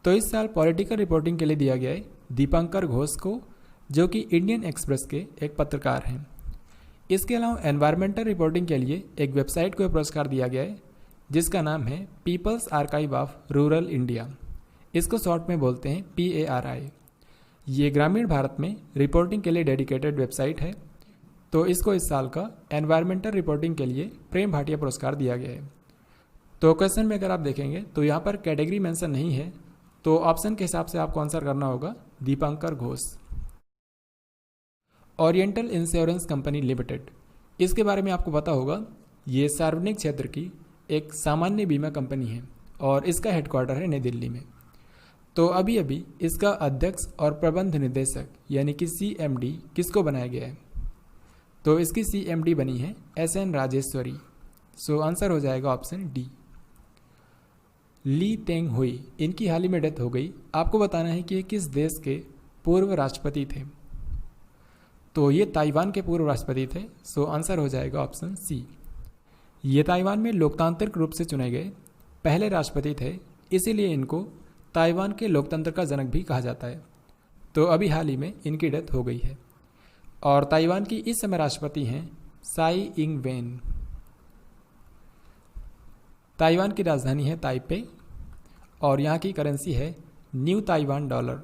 तो इस साल पॉलिटिकल रिपोर्टिंग के लिए दिया गया है दीपंकर घोष को, जो कि इंडियन एक्सप्रेस के एक पत्रकार हैं। इसके अलावा एनवायरमेंटल रिपोर्टिंग के लिए एक वेबसाइट को पुरस्कार दिया गया है, जिसका नाम है People's Archive of Rural India. इसको शॉर्ट में बोलते हैं PARI। ये ग्रामीण भारत में रिपोर्टिंग के लिए डेडिकेटेड वेबसाइट है। तो इसको इस साल का एनवायरमेंटल रिपोर्टिंग के लिए प्रेम भाटिया पुरस्कार दिया गया है। तो क्वेश्चन में अगर आप देखेंगे तो यहाँ पर कैटेगरी मेंशन नहीं है, तो ऑप्शन के हिसाब से आपको आंसर करना होगा Dipankar Ghosh. Oriental insurance company limited, इसके बारे में आपको पता होगा, ये सार्वजनिक क्षेत्र की एक सामान्य बीमा कंपनी है और इसका हेडक्वार्टर है नई दिल्ली में। तो अभी अभी इसका अध्यक्ष और प्रबंध निदेशक यानी कि CMD किसको बनाया गया है? तो इसकी CMD बनी है SN राजेश्वरी। सो आंसर हो जाएगा ऑप्शन डी। ली तेंग हुई, इनकी हाल ही में डेथ हो गई। आपको बताना है कि ये किस देश के पूर्व राष्ट्रपति थे? तो ये ताइवान के पूर्व राष्ट्रपति थे। सो आंसर हो जाएगा ऑप्शन सी। ये ताइवान में लोकतांत्रिक रूप से चुने गए पहले राष्ट्रपति थे, इसीलिए इनको ताइवान के लोकतंत्र का जनक भी कहा जाता है। तो अभी हाल ही में इनकी डेथ हो गई है। और ताइवान की इस समय राष्ट्रपति हैं साई इंग वेन। ताइवान की राजधानी है ताइपे और यहाँ की करेंसी है न्यू ताइवान डॉलर।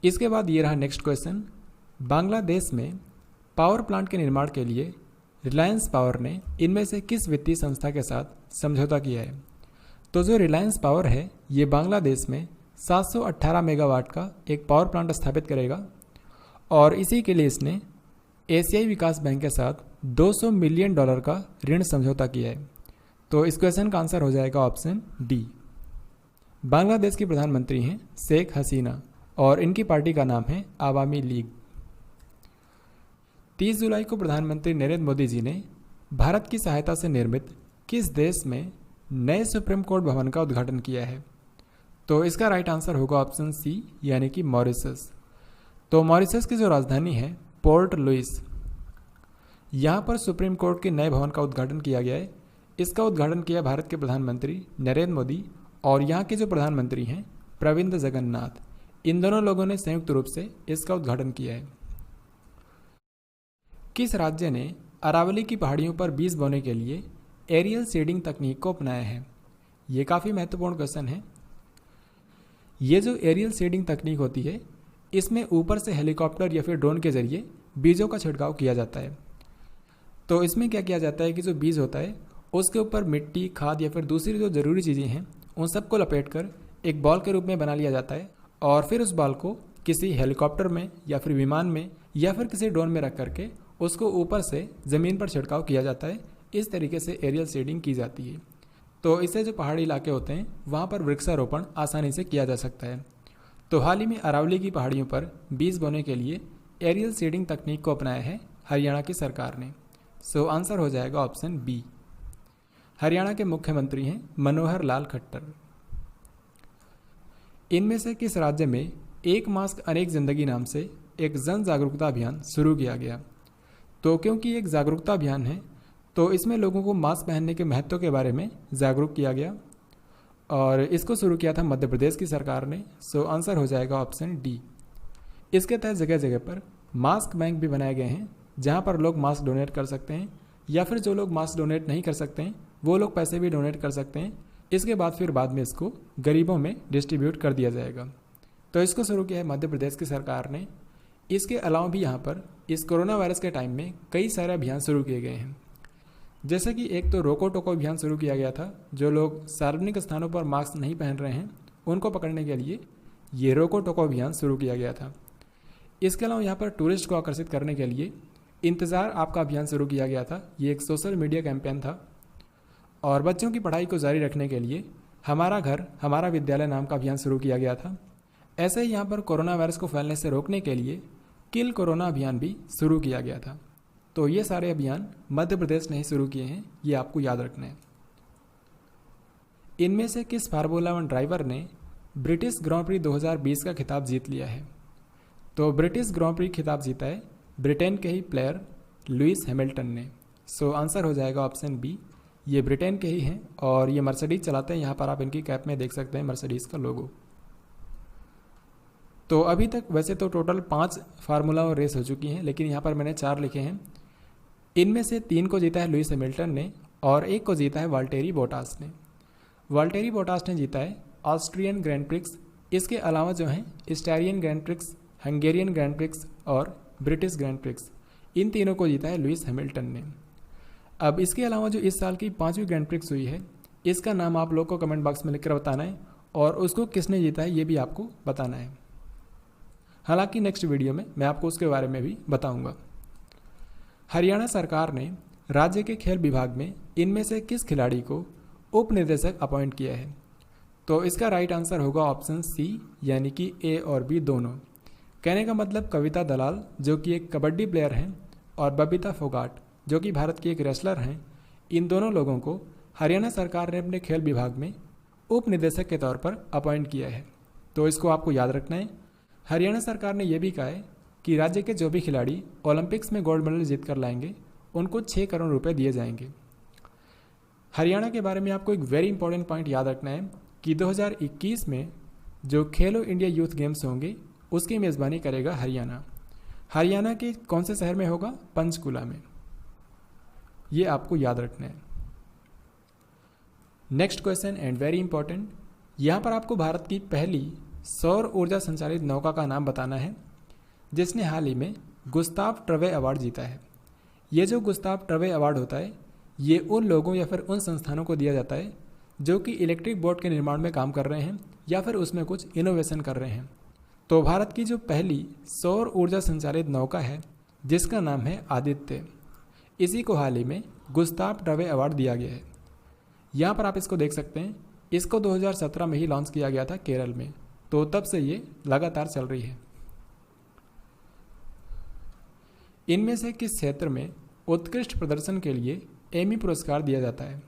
इसके बाद ये रहा नेक्स्ट क्वेश्चन, बांग्लादेश में पावर प्लांट के निर्माण के लिए रिलायंस पावर ने इनमें से किस वित्तीय संस्था के साथ समझौता किया है? तो जो रिलायंस पावर है ये बांग्लादेश में 718 मेगावाट का एक पावर प्लांट स्थापित करेगा और इसी के लिए इसने एशियाई विकास बैंक के साथ $200 मिलियन का ऋण समझौता किया है। तो इस क्वेश्चन का आंसर हो जाएगा ऑप्शन डी। बांग्लादेश की प्रधानमंत्री हैं शेख हसीना और इनकी पार्टी का नाम है आवामी लीग। 30 जुलाई को प्रधानमंत्री नरेंद्र मोदी जी ने भारत की सहायता से निर्मित किस देश में नए सुप्रीम कोर्ट भवन का उद्घाटन किया है? तो इसका राइट आंसर होगा ऑप्शन सी, यानी कि मॉरिशस। तो मॉरिशस की जो राजधानी है पोर्ट लुइस, यहाँ पर सुप्रीम कोर्ट के नए भवन का उद्घाटन किया गया है। इसका उद्घाटन किया भारत के प्रधानमंत्री नरेंद्र मोदी और यहाँ के जो प्रधानमंत्री हैं प्रविंद जगन्नाथ। इन दोनों लोगों ने संयुक्त रूप से इसका उद्घाटन किया है। किस राज्य ने अरावली की पहाड़ियों पर बीज बोने के लिए एरियल सीडिंग तकनीक को अपनाया है? ये काफ़ी महत्वपूर्ण क्वेश्चन है। ये जो एरियल सीडिंग तकनीक होती है, इसमें ऊपर से हेलीकॉप्टर या फिर ड्रोन के जरिए बीजों का छिड़काव किया जाता है। तो इसमें क्या किया जाता है कि जो बीज होता है उसके ऊपर मिट्टी, खाद या फिर दूसरी जो ज़रूरी चीज़ें हैं उन सबको लपेट कर एक बॉल के रूप में बना लिया जाता है और फिर उस बॉल को किसी हेलीकॉप्टर में या फिर विमान में या फिर किसी ड्रोन में रख करके उसको ऊपर से ज़मीन पर छिड़काव किया जाता है। इस तरीके से एरियल सीडिंग की जाती है। तो इससे जो पहाड़ी इलाके होते हैं वहाँ पर वृक्षारोपण आसानी से किया जा सकता है। तो हाल ही में अरावली की पहाड़ियों पर बीज बोने के लिए एरियल सीडिंग तकनीक को अपनाया है हरियाणा की सरकार ने। सो आंसर हो जाएगा ऑप्शन बी। हरियाणा के मुख्यमंत्री हैं मनोहर लाल खट्टर। इनमें से किस राज्य में एक मास्क अनेक जिंदगी नाम से एक जन जागरूकता अभियान शुरू किया गया? तो क्योंकि एक जागरूकता अभियान है तो इसमें लोगों को मास्क पहनने के महत्व के बारे में जागरूक किया गया और इसको शुरू किया था मध्य प्रदेश की सरकार ने। सो आंसर हो जाएगा ऑप्शन डी। इसके तहत जगह जगह पर मास्क बैंक भी बनाए गए हैं जहां पर लोग मास्क डोनेट कर सकते हैं या फिर जो लोग मास्क डोनेट नहीं कर सकते हैं वो लोग पैसे भी डोनेट कर सकते हैं। इसके बाद में इसको गरीबों में डिस्ट्रीब्यूट कर दिया जाएगा। तो इसको शुरू किया है मध्य प्रदेश की सरकार ने। इसके अलावा भी यहाँ पर इस कोरोना वायरस के टाइम में कई सारे अभियान शुरू किए गए हैं। जैसे कि एक तो रोको टोको अभियान शुरू किया गया था। जो लोग सार्वजनिक स्थानों पर मास्क नहीं पहन रहे हैं उनको पकड़ने के लिए ये रोको टोको अभियान शुरू किया गया था। इसके अलावा यहाँ पर टूरिस्ट को आकर्षित करने के लिए इंतज़ार आपका अभियान शुरू किया गया था। ये एक सोशल मीडिया कैंपेन था। और बच्चों की पढ़ाई को जारी रखने के लिए हमारा घर हमारा विद्यालय नाम का अभियान शुरू किया गया था। ऐसे ही यहाँ पर कोरोना वायरस को फैलने से रोकने के लिए किल कोरोना अभियान भी शुरू किया गया था। तो ये सारे अभियान मध्य प्रदेश ने ही शुरू किए हैं, ये आपको याद रखना है। इनमें से किस फार्मूला 1 ड्राइवर ने ब्रिटिश ग्रां प्री 2020 का खिताब जीत लिया है? तो ब्रिटिश ग्रां प्री खिताब जीता है ब्रिटेन के ही प्लेयर लुइस हैमिल्टन ने। सो आंसर हो जाएगा ऑप्शन बी। ये ब्रिटेन के ही हैं और ये मर्सिडीज चलाते हैं। यहाँ पर आप इनकी कैप में देख सकते हैं मर्सिडीज का लोगो। तो अभी तक वैसे तो टोटल 5 फार्मूला और रेस हो चुकी हैं, लेकिन यहाँ पर मैंने 4 लिखे हैं। इनमें से 3 को जीता है लुइस हैमिल्टन ने और 1 को जीता है वाल्टेरी बोटास ने। वाल्टेरी बोटास ने जीता है ऑस्ट्रियन ग्रैंड प्रिक्स। इसके अलावा जो हैं Styrian Grand Prix, Hungarian Grand Prix और ब्रिटिश ग्रैंड प्रिक्स, इन तीनों को जीता है लुइस हैमिल्टन ने। अब इसके अलावा जो इस साल की 5वीं ग्रैंड प्रिक्स हुई है, इसका नाम आप लोग को कमेंट बॉक्स में लिखकर बताना है और उसको किसने जीता है ये भी आपको बताना है। हालांकि नेक्स्ट वीडियो में मैं आपको उसके बारे में भी बताऊंगा। हरियाणा सरकार ने राज्य के खेल विभाग में इनमें से किस खिलाड़ी को उप निदेशक अपॉइंट किया है? तो इसका राइट आंसर होगा ऑप्शन सी, यानी कि ए और बी दोनों। कहने का मतलब कविता दलाल जो कि एक कबड्डी प्लेयर हैं और बबीता फोगाट जो कि भारत की एक रेसलर हैं, इन दोनों लोगों को हरियाणा सरकार ने अपने खेल विभाग में उप निदेशक के तौर पर अपॉइंट किया है। तो इसको आपको याद रखना है। हरियाणा सरकार ने यह भी कहा है कि राज्य के जो भी खिलाड़ी ओलंपिक्स में गोल्ड मेडल जीत कर लाएंगे उनको 6 करोड़ रुपए दिए जाएंगे। हरियाणा के बारे में आपको एक वेरी इंपॉर्टेंट पॉइंट याद रखना है कि 2021 में जो खेलो इंडिया यूथ गेम्स होंगे उसकी मेज़बानी करेगा हरियाणा। हरियाणा के कौन से शहर में होगा? पंचकुला में। ये आपको याद रखना है। Next question and very important, यहाँ पर आपको भारत की पहली सौर ऊर्जा संचालित नौका का नाम बताना है जिसने हाल ही में गुस्ताव ट्रवे अवार्ड जीता है। ये जो गुस्ताव ट्रवे अवार्ड होता है ये उन लोगों या फिर उन संस्थानों को दिया जाता है जो कि इलेक्ट्रिक बोट के निर्माण में काम कर रहे हैं या फिर उसमें कुछ इनोवेशन कर रहे हैं। तो भारत की जो पहली सौर ऊर्जा संचालित नौका है जिसका नाम है आदित्य, इसी को हाल ही में गुस्ताव ट्रवे अवार्ड दिया गया है। यहाँ पर आप इसको देख सकते हैं। इसको 2017 में ही लॉन्च किया गया था केरल में, तो तब से ये लगातार चल रही है। इनमें से किस क्षेत्र में उत्कृष्ट प्रदर्शन के लिए एमी पुरस्कार दिया जाता है?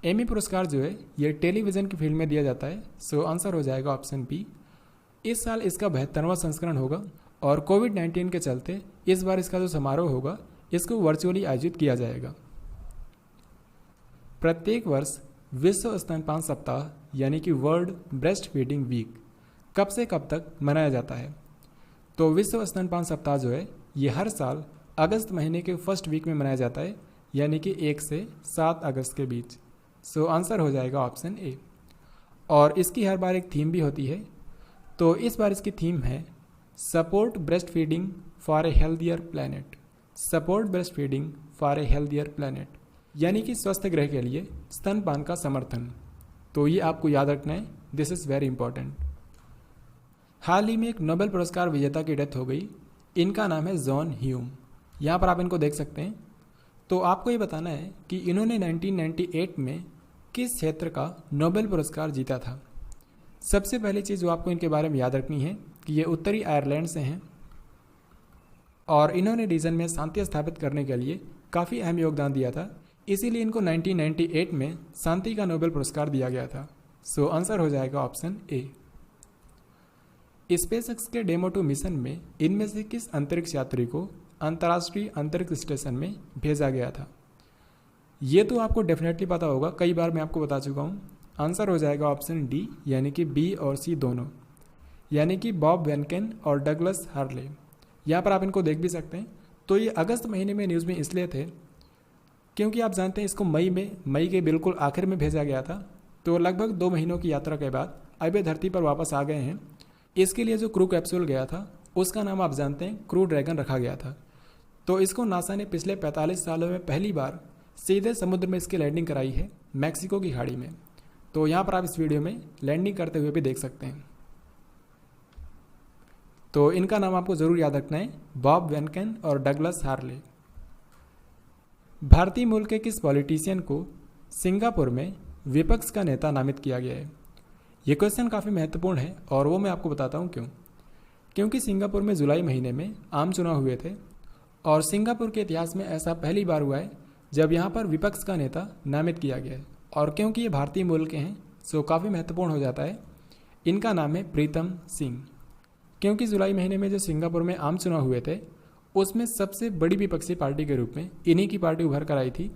एमी पुरस्कार जो है ये टेलीविज़न की फील्ड में दिया जाता है। सो आंसर हो जाएगा ऑप्शन बी। इस साल इसका 72वां संस्करण होगा और कोविड-19 के चलते इस बार इसका जो समारोह होगा इसको वर्चुअली आयोजित किया जाएगा। प्रत्येक वर्ष विश्व स्तनपान सप्ताह यानी कि वर्ल्ड ब्रेस्ट फीडिंग वीक कब से कब तक मनाया जाता है? तो विश्व स्तनपान सप्ताह जो है ये हर साल अगस्त महीने के फर्स्ट वीक में मनाया जाता है, यानी कि 1 से 7 अगस्त के बीच। सो आंसर हो जाएगा ऑप्शन ए। और इसकी हर बार एक थीम भी होती है। तो इस बार इसकी थीम है support breast feeding for a healthier planet. Support breast feeding for a healthier planet, यानी कि स्वस्थ ग्रह के लिए स्तनपान का समर्थन। तो ये आपको याद रखना है, दिस इज़ वेरी इंपॉर्टेंट। हाल ही में एक नोबेल पुरस्कार विजेता की डेथ हो गई। इनका नाम है जॉन ह्यूम। यहाँ पर आप इनको देख सकते हैं। तो आपको ये बताना है कि इन्होंने 1998 में किस क्षेत्र का नोबेल पुरस्कार जीता था। सबसे पहली चीज़ जो आपको इनके बारे में याद रखनी है कि ये उत्तरी आयरलैंड से हैं और इन्होंने रीजन में शांति स्थापित करने के लिए काफ़ी अहम योगदान दिया था। इसीलिए इनको 1998 में शांति का नोबेल पुरस्कार दिया गया था। सो आंसर हो जाएगा ऑप्शन ए। स्पेसएक्स के डेमो 2 मिशन में इनमें से किस अंतरिक्ष यात्री को अंतर्राष्ट्रीय अंतरिक्ष स्टेशन में भेजा गया था? ये तो आपको डेफिनेटली पता होगा, कई बार मैं आपको बता चुका हूँ। आंसर हो जाएगा ऑप्शन डी, यानी कि बी और सी दोनों, यानी कि बॉब वेनकेन और डगलस हार्ले। यहाँ पर आप इनको देख भी सकते हैं। तो ये अगस्त महीने में न्यूज़ में इसलिए थे क्योंकि आप जानते हैं इसको मई के बिल्कुल आखिर में भेजा गया था। तो लगभग 2 महीनों की यात्रा के बाद अब ये धरती पर वापस आ गए हैं। इसके लिए जो क्रू कैप्सूल गया था उसका नाम आप जानते हैं क्रू ड्रैगन रखा गया था। तो इसको नासा ने पिछले 45 सालों में पहली बार सीधे समुद्र में इसकी लैंडिंग कराई है, मैक्सिको की खाड़ी में। तो यहाँ पर आप इस वीडियो में लैंडिंग करते हुए भी देख सकते हैं। तो इनका नाम आपको ज़रूर याद रखना है, बॉब वेनकेन और डगलस हार्ले। भारतीय मूल के किस पॉलिटिशियन को सिंगापुर में विपक्ष का नेता नामित किया गया है? ये क्वेश्चन काफ़ी महत्वपूर्ण है और वो मैं आपको बताता हूँ क्यों। क्योंकि सिंगापुर में जुलाई महीने में आम चुनाव हुए थे और सिंगापुर के इतिहास में ऐसा पहली बार हुआ है जब यहाँ पर विपक्ष का नेता नामित किया गया है। और क्योंकि ये भारतीय मूल के हैं सो काफ़ी महत्वपूर्ण हो जाता है। इनका नाम है प्रीतम सिंह। क्योंकि जुलाई महीने में जो सिंगापुर में आम चुनाव हुए थे उसमें सबसे बड़ी विपक्षी पार्टी के रूप में इन्हीं की पार्टी उभर कर आई थी।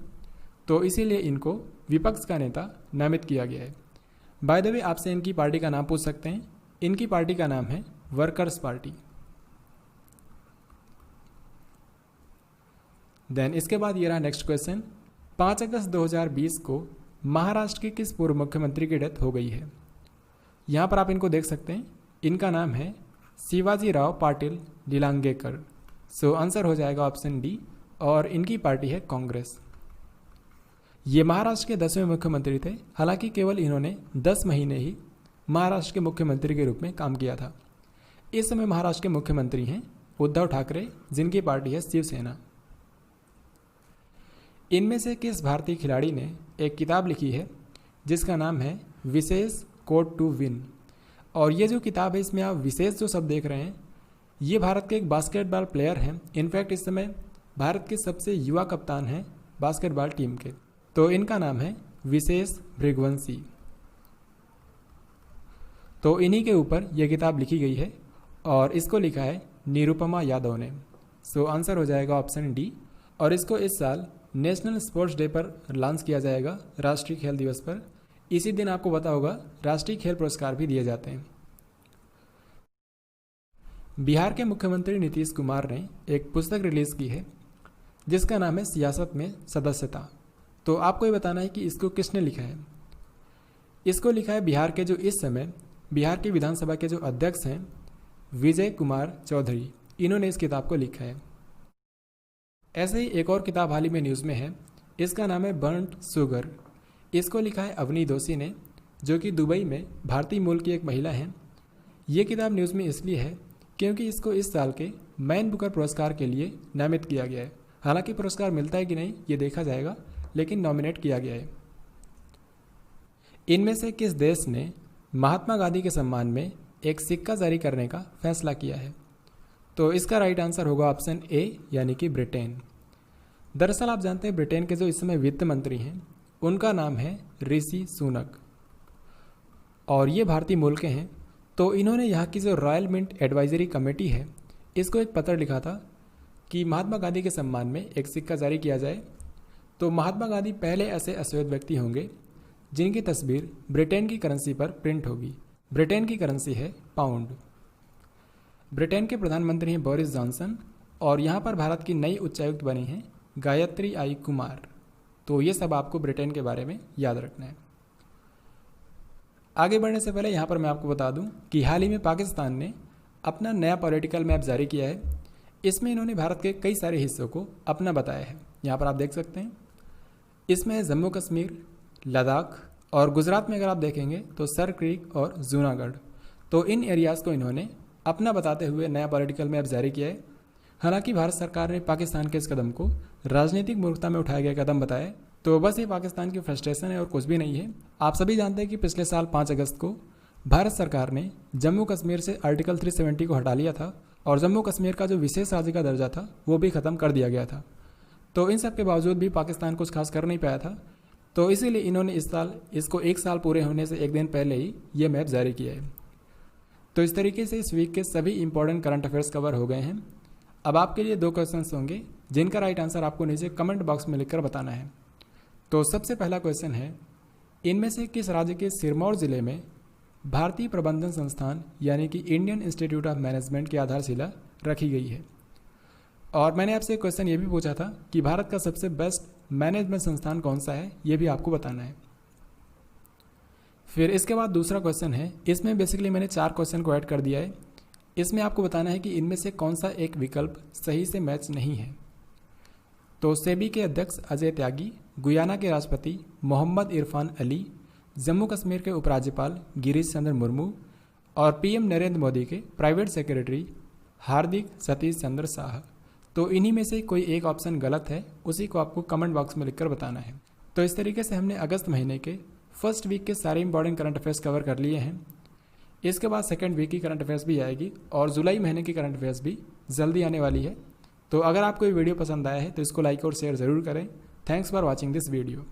तो इसीलिए इनको विपक्ष का नेता नामित किया गया है। बाय द वे आपसे इनकी पार्टी का नाम पूछ सकते हैं। इनकी पार्टी का नाम है वर्कर्स पार्टी। देन इसके बाद ये रहा नेक्स्ट क्वेश्चन। 5 अगस्त 2020 को महाराष्ट्र के किस पूर्व मुख्यमंत्री की डेथ हो गई है? यहाँ पर आप इनको देख सकते हैं। इनका नाम है शिवाजी राव पाटिल निलंगेकर। सो आंसर हो जाएगा ऑप्शन डी और इनकी पार्टी है कांग्रेस। ये महाराष्ट्र के 10वें मुख्यमंत्री थे। हालांकि केवल इन्होंने 10 महीने ही महाराष्ट्र के मुख्यमंत्री के रूप में काम किया था। इस समय महाराष्ट्र के मुख्यमंत्री हैं उद्धव ठाकरे, जिनकी पार्टी है शिवसेना। इनमें से किस भारतीय खिलाड़ी ने एक किताब लिखी है जिसका नाम है विशेष कोड टू विन? और ये जो किताब है इसमें आप विशेष जो शब्द देख रहे हैं ये भारत के एक बास्केटबॉल प्लेयर हैं। इनफैक्ट इस समय भारत के सबसे युवा कप्तान हैं बास्केटबॉल टीम के। तो इनका नाम है विशेष भृगवंशी। तो इन्हीं के ऊपर यह किताब लिखी गई है और इसको लिखा है निरुपमा यादव ने। सो आंसर हो जाएगा ऑप्शन डी। और इसको इस साल नेशनल स्पोर्ट्स डे पर लॉन्च किया जाएगा, राष्ट्रीय खेल दिवस पर। इसी दिन आपको पता होगा राष्ट्रीय खेल पुरस्कार भी दिए जाते हैं। बिहार के मुख्यमंत्री नीतीश कुमार ने एक पुस्तक रिलीज की है जिसका नाम है सियासत में सदस्यता। तो आपको ये बताना है कि इसको किसने लिखा है। इसको लिखा है बिहार के जो इस समय बिहार की विधानसभा के जो अध्यक्ष हैं विजय कुमार चौधरी, इन्होंने इस किताब को लिखा है। ऐसे ही एक और किताब हाल ही में न्यूज़ में है, इसका नाम है बर्न्ट शुगर। इसको लिखा है अवनी दोषी ने, जो कि दुबई में भारतीय मूल की एक महिला हैं। ये किताब न्यूज़ में इसलिए है क्योंकि इसको इस साल के मैन बुकर पुरस्कार के लिए नामित किया गया है। हालांकि पुरस्कार मिलता है कि नहीं ये देखा जाएगा, लेकिन नॉमिनेट किया गया है। इनमें से किस देश ने महात्मा गांधी के सम्मान में एक सिक्का जारी करने का फैसला किया है? तो इसका राइट आंसर होगा ऑप्शन ए यानी कि ब्रिटेन। दरअसल आप जानते हैं ब्रिटेन के जो इस समय वित्त मंत्री हैं उनका नाम है ऋषि सुनक और ये भारतीय मूल के हैं। तो इन्होंने यहाँ की जो रॉयल मिंट एडवाइजरी कमेटी है इसको एक पत्र लिखा था कि महात्मा गांधी के सम्मान में एक सिक्का जारी किया जाए। तो महात्मा गांधी पहले ऐसे अश्वेत व्यक्ति होंगे जिनकी तस्वीर ब्रिटेन की करेंसी पर प्रिंट होगी। ब्रिटेन की करेंसी है पाउंड। ब्रिटेन के प्रधानमंत्री हैं बोरिस जॉनसन और यहाँ पर भारत की नई उच्चायुक्त बनी हैं गायत्री आई कुमार। तो ये सब आपको ब्रिटेन के बारे में याद रखना है। आगे बढ़ने से पहले यहाँ पर मैं आपको बता दूँ कि हाल ही में पाकिस्तान ने अपना नया पॉलिटिकल मैप जारी किया है। इसमें इन्होंने भारत के कई सारे हिस्सों को अपना बताया है। यहाँ पर आप देख सकते हैं इसमें जम्मू कश्मीर, लद्दाख और गुजरात में अगर आप देखेंगे तो सर क्रीक और जूनागढ़। तो इन एरियाज़ को इन्होंने अपना बताते हुए नया पॉलिटिकल मैप जारी किया है। हालांकि भारत सरकार ने पाकिस्तान के इस कदम को राजनीतिक मूर्खता में उठाया गया कदम बताया। तो बस ये पाकिस्तान की फ्रस्ट्रेशन है और कुछ भी नहीं है। आप सभी जानते हैं कि पिछले साल 5 अगस्त को भारत सरकार ने जम्मू कश्मीर से आर्टिकल 370 को हटा लिया था और जम्मू कश्मीर का जो विशेष राज्य का दर्जा था वो भी ख़त्म कर दिया गया था। तो इन सब के बावजूद भी पाकिस्तान कुछ खास कर नहीं पाया था। तो इसीलिए इन्होंने इस साल इसको 1 साल पूरे होने से 1 दिन पहले ही ये मैप जारी किया है। तो इस तरीके से इस वीक के सभी इंपॉर्टेंट करंट अफेयर्स कवर हो गए हैं। अब आपके लिए 2 क्वेश्चंस होंगे जिनका राइट आंसर आपको नीचे कमेंट बॉक्स में लिखकर बताना है। तो सबसे पहला क्वेश्चन है, इनमें से किस राज्य के सिरमौर जिले में भारतीय प्रबंधन संस्थान यानी कि इंडियन इंस्टीट्यूट ऑफ मैनेजमेंट की आधारशिला रखी गई है? और मैंने आपसे एक क्वेश्चन ये भी पूछा था कि भारत का सबसे बेस्ट मैनेजमेंट संस्थान कौन सा है, ये भी आपको बताना है। फिर इसके बाद दूसरा क्वेश्चन है, इसमें बेसिकली मैंने 4 क्वेश्चन को ऐड कर दिया है। इसमें आपको बताना है कि इनमें से कौन सा एक विकल्प सही से मैच नहीं है। तो सेबी के अध्यक्ष अजय त्यागी, गुयाना के राष्ट्रपति मोहम्मद इरफान अली, जम्मू कश्मीर के उपराज्यपाल गिरीश चंद्र मुर्मू और पीएम नरेंद्र मोदी के प्राइवेट सेक्रेटरी हार्दिक सतीश चंद्र शाह। तो इन्हीं में से कोई एक ऑप्शन गलत है, उसी को आपको कमेंट बॉक्स में लिखकर बताना है। तो इस तरीके से हमने अगस्त महीने के फर्स्ट वीक के सारे इंपॉर्टेंट करंट अफेयर्स कवर कर लिए हैं। इसके बाद सेकंड वीक की करंट अफेयर्स भी आएगी और जुलाई महीने की करंट अफेयर्स भी जल्दी आने वाली है। तो अगर आपको ये वीडियो पसंद आया है तो इसको लाइक और शेयर ज़रूर करें। Thanks for watching this video.